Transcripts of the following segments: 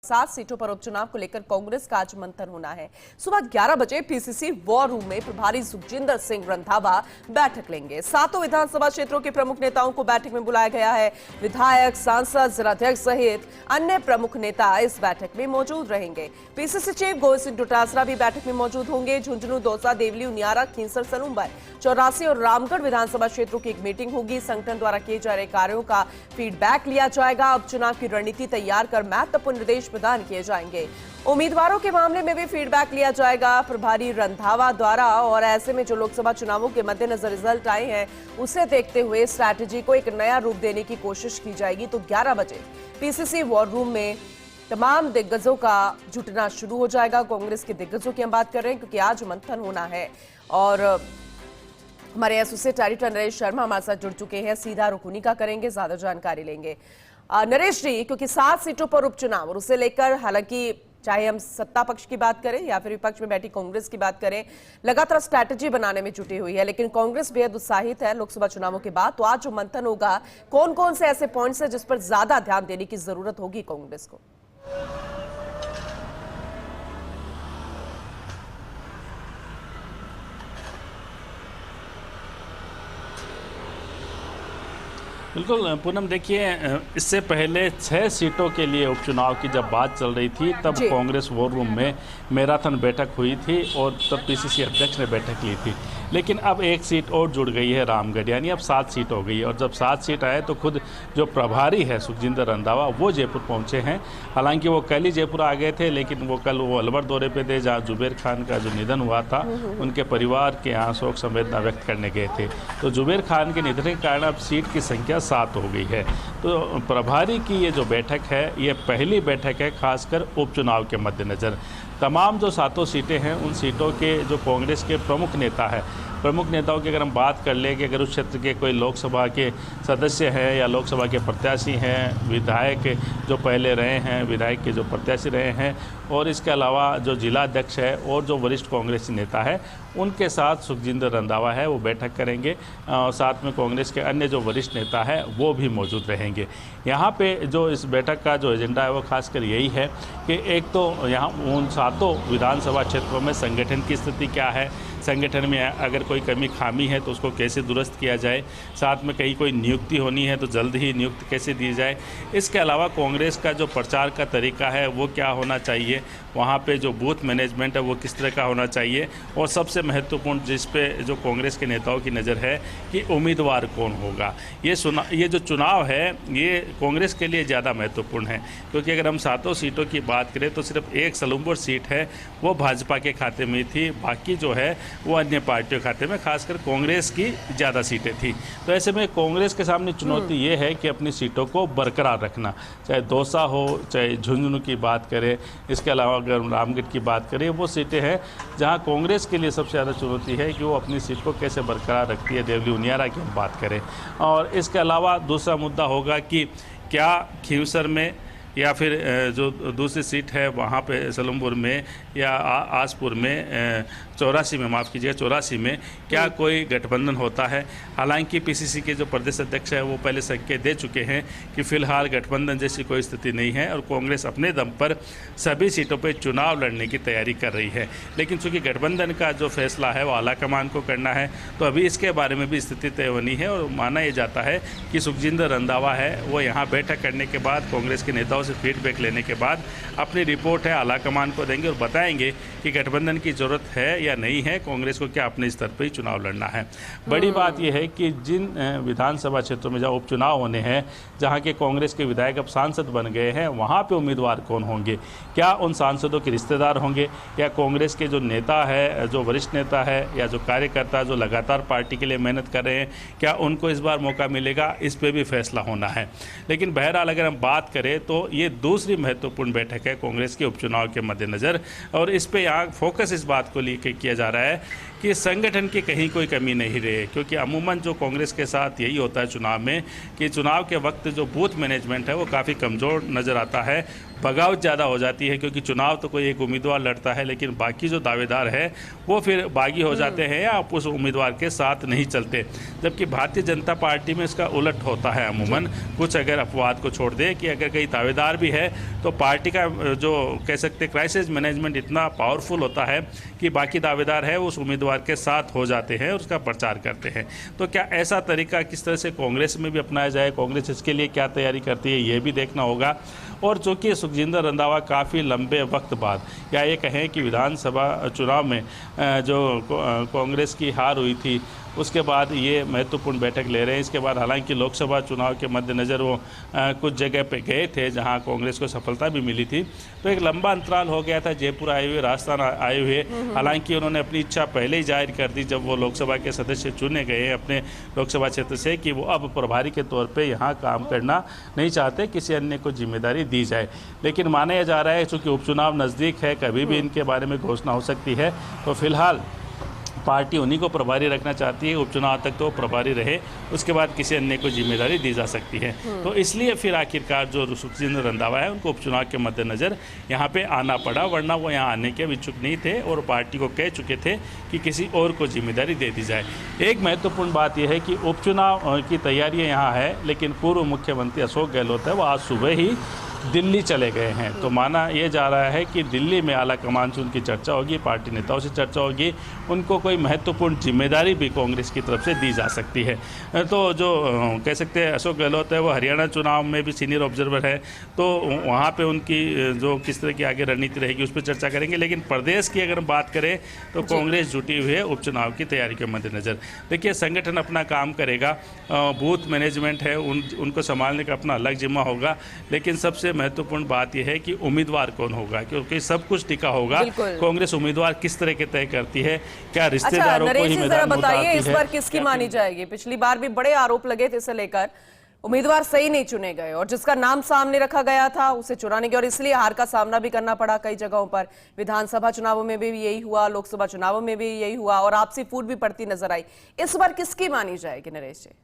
7 सीटों पर उपचुनाव को लेकर कांग्रेस का आज मंथन होना है। सुबह 11 बजे पीसीसी वॉर रूम में प्रभारी सुखजिंदर सिंह रंधावा बैठक लेंगे। सातों विधानसभा क्षेत्रों के प्रमुख नेताओं को बैठक में बुलाया गया है। विधायक, सांसद, जिलाध्यक्ष सहित अन्य प्रमुख नेता इस बैठक में मौजूद रहेंगे। पीसीसी चीफ गोविंद सिंह डोटासरा भी बैठक में मौजूद होंगे। झुंझुनू, दौसा, देवली, उनियारा, खींसर, सलूंबर, 84 और रामगढ़ विधानसभा क्षेत्रों की एक मीटिंग होगी। संगठन द्वारा किए जा रहे कार्यों का फीडबैक लिया जाएगा। उपचुनाव की रणनीति तैयार कर महत्वपूर्ण निर्देश प्रदान किए जाएंगे। उम्मीदवारों के मामले में भी फीडबैक लिया जाएगा प्रभारी रंधावा द्वारा। और ऐसे में जो लोकसभा चुनावों के मद्देनजर रिजल्ट आए हैं उसे देखते हुए स्ट्रैटेजी को एक नया रूप देने की कोशिश की जाएगी। तो 11 बजे पीसीसी वॉर रूम में तमाम दिग्गजों का जुटना शुरू हो जाएगा। कांग्रेस के दिग्गजों की हम बात कर रहे हैं क्योंकि आज मंथन होना है। और हमारे एसोसिएट एडिटर नरेश शर्मा हमारे साथ जुड़ चुके हैं। सीधा रुख उन्हीं का करेंगे, ज्यादा जानकारी लेंगे। नरेश जी, क्योंकि 7 सीटों पर उपचुनाव और उसे लेकर हालांकि चाहे हम सत्ता पक्ष की बात करें या फिर विपक्ष में बैठी कांग्रेस की बात करें, लगातार स्ट्रैटेजी बनाने में जुटी हुई है, लेकिन कांग्रेस बेहद उत्साहित है लोकसभा चुनावों के बाद। तो आज जो मंथन होगा, कौन कौन से ऐसे पॉइंट्स हैं जिस पर ज्यादा ध्यान देने की जरूरत होगी कांग्रेस को? बिल्कुल पूनम, देखिए इससे पहले 6 सीटों के लिए उपचुनाव की जब बात चल रही थी तब कांग्रेस वॉर रूम में मैराथन बैठक हुई थी और तब पीसीसी अध्यक्ष ने बैठक ली थी। लेकिन अब एक सीट और जुड़ गई है, रामगढ़, यानी अब 7 सीट हो गई है। और जब 7 सीट आए तो खुद जो प्रभारी है सुखजिंदर रंधावा वो जयपुर पहुंचे हैं। हालांकि वो कल ही जयपुर आ गए थे, लेकिन वो कल अलवर दौरे पे थे जहाँ जुबेर खान का जो निधन हुआ था उनके परिवार के यहाँ शोक संवेदना व्यक्त करने गए थे। तो जुबेर खान के निधन के कारण अब सीट की संख्या 7 हो गई है। तो प्रभारी की ये जो बैठक है ये पहली बैठक है, खासकर उपचुनाव के मद्देनज़र। तमाम जो 7 सीटें हैं उन सीटों के जो कांग्रेस के प्रमुख नेता है, प्रमुख नेताओं की अगर हम बात कर लें कि अगर उस क्षेत्र के कोई लोकसभा के सदस्य हैं या लोकसभा के प्रत्याशी हैं, विधायक जो पहले रहे हैं, विधायक के जो प्रत्याशी रहे हैं, और इसके अलावा जो जिला अध्यक्ष है और जो वरिष्ठ कांग्रेसी नेता है उनके साथ सुखजिंदर रंधावा है वो बैठक करेंगे। और साथ में कांग्रेस के अन्य जो वरिष्ठ नेता है वो भी मौजूद रहेंगे। यहाँ पे जो इस बैठक का जो एजेंडा है वो खासकर यही है कि एक तो यहाँ उन 7 विधानसभा क्षेत्रों में संगठन की स्थिति क्या है, संगठन में अगर कोई कमी खामी है तो उसको कैसे दुरुस्त किया जाए, साथ में कहीं कोई नियुक्ति होनी है तो जल्द ही नियुक्ति कैसे दी जाए। इसके अलावा कांग्रेस का जो प्रचार का तरीका है वो क्या होना चाहिए, वहाँ पे जो बूथ मैनेजमेंट है वो किस तरह का होना चाहिए, और सबसे महत्वपूर्ण जिस पे जो कांग्रेस के नेताओं की नज़र है कि उम्मीदवार कौन होगा। ये जो चुनाव है ये कांग्रेस के लिए ज़्यादा महत्वपूर्ण है, क्योंकि अगर हम 7 सीटों की बात करें तो सिर्फ एक सलूंबर सीट है वो भाजपा के खाते में थी, बाकी जो है वो अन्य पार्टियों खाते में, खासकर कांग्रेस की ज़्यादा सीटें थी। तो ऐसे में कांग्रेस के सामने चुनौती ये है कि अपनी सीटों को बरकरार रखना, चाहे दौसा हो, चाहे झुंझुनू की बात करें, इसके अलावा अगर रामगढ़ की बात करें, वो सीटें हैं जहां कांग्रेस के लिए सबसे ज़्यादा चुनौती है कि वो अपनी सीट को कैसे बरकरार रखती है। देवली, उनियारा की हम बात करें। और इसके अलावा दूसरा मुद्दा होगा कि क्या खींवसर में या फिर जो दूसरी सीट है वहाँ पे सलूमपुर में या आसपुर में 84 में, माफ़ कीजिएगा 84 में क्या कोई गठबंधन होता है। हालांकि पीसीसी के जो प्रदेश अध्यक्ष है वो पहले संकेत दे चुके हैं कि फिलहाल गठबंधन जैसी कोई स्थिति नहीं है और कांग्रेस अपने दम पर सभी सीटों पर चुनाव लड़ने की तैयारी कर रही है। लेकिन चूँकि गठबंधन का जो फैसला है वो आलाकमान को करना है, तो अभी इसके बारे में भी स्थिति तय होनी है। और माना यह जाता है कि सुखजिंदर रंधावा है वो यहाँ बैठक करने के बाद कांग्रेस के नेताओं से फीडबैक लेने के बाद अपनी रिपोर्ट है आलाकमान को देंगे और बताएंगे कि गठबंधन की जरूरत है या नहीं है, कांग्रेस को क्या अपने स्तर पर ही चुनाव लड़ना है। बड़ी बात यह है कि जिन विधानसभा क्षेत्रों में जहाँ उपचुनाव होने हैं, जहाँ के कांग्रेस के विधायक अब सांसद बन गए हैं, वहाँ पे उम्मीदवार कौन होंगे, क्या उन सांसदों के रिश्तेदार होंगे या कांग्रेस के जो नेता है, जो वरिष्ठ नेता है या जो कार्यकर्ता जो लगातार पार्टी के लिए मेहनत कर रहे हैं, क्या उनको इस बार मौका मिलेगा, इस पर भी फैसला होना है। लेकिन बहरहाल अगर हम बात करें तो ये दूसरी महत्वपूर्ण बैठक है कांग्रेस के उपचुनाव के मद्देनज़र, और इस पे यहाँ फोकस इस बात को लेकर किया जा रहा है कि संगठन की कहीं कोई कमी नहीं रहे। क्योंकि अमूमन जो कांग्रेस के साथ यही होता है चुनाव में कि चुनाव के वक्त जो बूथ मैनेजमेंट है वो काफ़ी कमज़ोर नज़र आता है। बगावत ज़्यादा हो जाती है, क्योंकि चुनाव तो कोई एक उम्मीदवार लड़ता है लेकिन बाकी जो दावेदार है वो फिर बागी हो जाते हैं या उस उम्मीदवार के साथ नहीं चलते। जबकि भारतीय जनता पार्टी में इसका उलट होता है अमूमन। कुछ अगर अपवाद को छोड़ दे कि अगर कई दावेदार भी है तो पार्टी का जो कह सकते क्राइसिस मैनेजमेंट इतना पावरफुल होता है कि बाकी दावेदार है उस उम्मीदवार के साथ हो जाते हैं और उसका प्रचार करते हैं। तो क्या ऐसा तरीका किस तरह से कांग्रेस में भी अपनाया जाए, कांग्रेस इसके लिए क्या तैयारी करती है, ये भी देखना होगा। और चूँकि सुखजिंदर रंधावा काफ़ी लंबे वक्त बाद, या ये कहें कि विधानसभा चुनाव में जो कांग्रेस की हार हुई थी उसके बाद ये महत्वपूर्ण बैठक ले रहे हैं। इसके बाद हालांकि लोकसभा चुनाव के मद्देनज़र वो कुछ जगह पे गए थे जहां कांग्रेस को सफलता भी मिली थी, तो एक लंबा अंतराल हो गया था जयपुर आए हुए, राजस्थान आए हुए। हालांकि उन्होंने अपनी इच्छा पहले ही जाहिर कर दी जब वो लोकसभा के सदस्य चुने गए हैं अपने लोकसभा क्षेत्र से कि वो अब प्रभारी के तौर पर यहाँ काम करना नहीं चाहते, किसी अन्य को जिम्मेदारी दी जाए। लेकिन माना जा रहा है चूँकि उपचुनाव नज़दीक है, कभी भी इनके बारे में घोषणा हो सकती है, तो फिलहाल पार्टी उन्हीं को प्रभारी रखना चाहती है। उपचुनाव तक तो प्रभारी रहे, उसके बाद किसी अन्य को जिम्मेदारी दी जा सकती है। तो इसलिए फिर आखिरकार जो सुखजिंदर रंधावा है उनको उपचुनाव के मद्देनज़र यहाँ पे आना पड़ा, वरना वो यहाँ आने के इच्छुक नहीं थे और पार्टी को कह चुके थे कि किसी और को जिम्मेदारी दे दी जाए। एक महत्वपूर्ण बात यह है कि उपचुनाव की तैयारियाँ यहाँ है, लेकिन पूर्व मुख्यमंत्री अशोक गहलोत है वो आज सुबह ही दिल्ली चले गए हैं। तो माना यह जा रहा है कि दिल्ली में आला कमान से उनकी चर्चा होगी, पार्टी नेताओं से चर्चा होगी, उनको कोई महत्वपूर्ण जिम्मेदारी भी कांग्रेस की तरफ से दी जा सकती है। तो जो कह सकते हैं अशोक गहलोत है वो हरियाणा चुनाव में भी सीनियर ऑब्जर्वर है, तो वहाँ पे उनकी जो किस तरह की आगे रणनीति रहेगी उस पर चर्चा करेंगे। लेकिन प्रदेश की अगर हम बात करें तो कांग्रेस जुटी हुई है उपचुनाव की तैयारी के मद्देनज़र। देखिए संगठन अपना काम करेगा, बूथ मैनेजमेंट है उनको संभालने का अपना अलग जिम्मा होगा, लेकिन सबसे महत्वपूर्ण बात यह है कि उम्मीदवार कौन होगा, क्योंकि सब कुछ टिका होगा कांग्रेस उम्मीदवार किस तरह के तय करती है, क्या रिश्तेदारों को ही मैदान में उतारती है। इस बार किसकी मानी जाएगी? पिछली बार भी बड़े आरोप लगे थे इसे लेकर, उम्मीदवार सही नहीं चुने गए और जिसका नाम सामने रखा गया था उसे चुराने गया और इसलिए हार का सामना भी करना पड़ा कई जगहों पर। विधानसभा चुनावों में भी यही हुआ, लोकसभा चुनावों में भी यही हुआ और आपसी फूट भी पड़ती नजर आई। इस बार किसकी मानी जाएगी नरेश जी?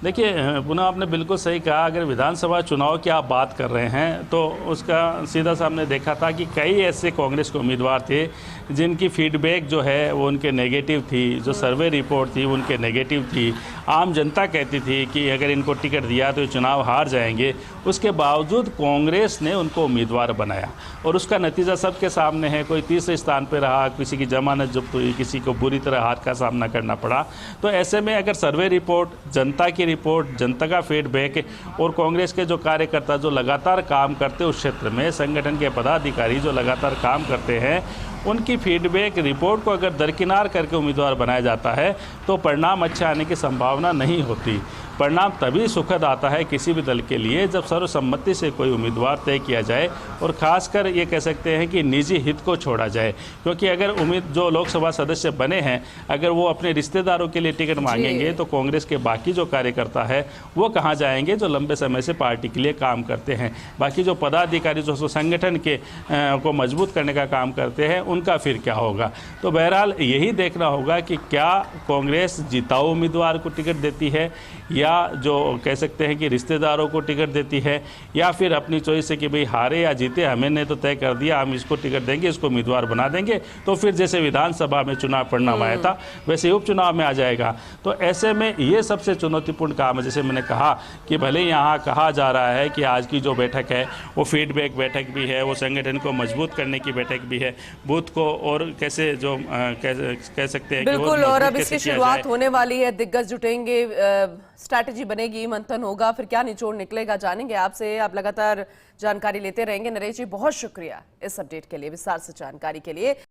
देखिए पुनः आपने बिल्कुल सही कहा, अगर विधानसभा चुनाव की आप बात कर रहे हैं तो उसका सीधा सामने देखा था कि कई ऐसे कांग्रेस के उम्मीदवार थे जिनकी फीडबैक जो है वो उनके नेगेटिव थी, जो सर्वे रिपोर्ट थी उनके नेगेटिव थी। आम जनता कहती थी कि अगर इनको टिकट दिया तो चुनाव हार जाएंगे, उसके बावजूद कांग्रेस ने उनको उम्मीदवार बनाया और उसका नतीजा सबके सामने है। कोई तीसरे स्थान पर रहा, किसी की जमानत जब्त हुई, किसी को बुरी तरह हार का सामना करना पड़ा। तो ऐसे में अगर सर्वे रिपोर्ट, जनता की रिपोर्ट, जनता का फीडबैक और कांग्रेस के जो कार्यकर्ता जो लगातार काम करते उस क्षेत्र में, संगठन के पदाधिकारी जो लगातार काम करते हैं, उनकी फीडबैक रिपोर्ट को अगर दरकिनार करके उम्मीदवार बनाया जाता है तो परिणाम अच्छे आने की संभावना नहीं होती। परिणाम तभी सुखद आता है किसी भी दल के लिए जब सर्वसम्मति से कोई उम्मीदवार तय किया जाए और खासकर ये कह सकते हैं कि निजी हित को छोड़ा जाए। क्योंकि अगर जो लोकसभा सदस्य बने हैं अगर वो अपने रिश्तेदारों के लिए टिकट मांगेंगे तो कांग्रेस के बाकी जो कार्यकर्ता है वो कहाँ जाएंगे जो लंबे समय से पार्टी के लिए काम करते हैं। बाकी जो पदाधिकारी जो संगठन के को मजबूत करने का काम करते हैं उनका फिर क्या होगा। तो बहरहाल यही देखना होगा कि क्या कांग्रेस जिताऊ उम्मीदवार को टिकट देती है या जो कह सकते हैं कि रिश्तेदारों को टिकट देती है, या फिर अपनी चॉइस से कि भाई हारे या जीते हमें ने तो तय कर दिया, हम इसको टिकट देंगे, इसको उम्मीदवार बना देंगे। तो फिर जैसे विधानसभा में चुनाव परिणाम आया था वैसे उपचुनाव में आ जाएगा। तो ऐसे में ये सबसे चुनौतीपूर्ण काम है। जैसे मैंने कहा कि भले यहाँ कहा जा रहा है कि आज की जो बैठक है वो फीडबैक बैठक भी है, वो संगठन को मजबूत करने की बैठक भी है, बूथ को और कैसे जो कह सकते हैं बिल्कुल। और अब इसकी शुरुआत होने वाली है, दिग्गज जुटेंगे, स्ट्रैटेजी बनेगी, मंथन होगा, फिर क्या निचोड़ निकलेगा जानेंगे आपसे। आप लगातार जानकारी लेते रहेंगे नरेश जी, बहुत शुक्रिया इस अपडेट के लिए, विस्तार से जानकारी के लिए।